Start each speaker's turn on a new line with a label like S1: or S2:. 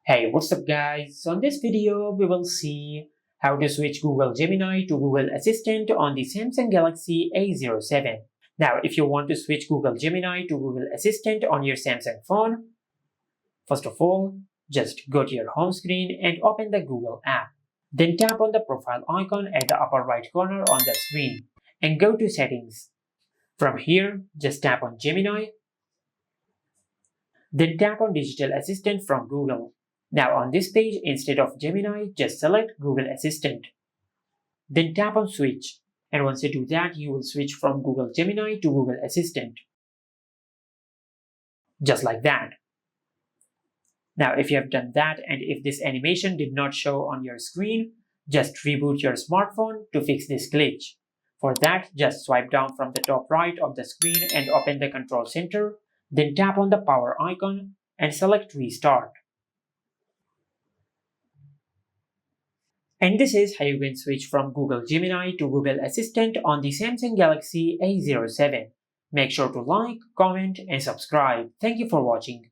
S1: Hey, what's up guys? So in this video, we will see how to switch Google Gemini to Google Assistant on the Samsung Galaxy A07. Now, if you want to switch Google Gemini to Google Assistant on your Samsung phone, first of all, just go to your home screen and open the Google app. Then tap on the profile icon at the upper right corner on the screen and go to Settings. From here, just tap on Gemini. Then tap on Digital Assistant from Google. Now on this page, instead of Gemini, just select Google Assistant. Then tap on Switch. And once you do that, you will switch from Google Gemini to Google Assistant. Just like that. Now if you have done that and if this animation did not show on your screen, just reboot your smartphone to fix this glitch. For that, just swipe down from the top right of the screen and open the control center. Then tap on the power icon and select Restart. And this is how you can switch from Google Gemini to Google Assistant on the Samsung Galaxy A07. Make sure to like, comment, and subscribe. Thank you for watching.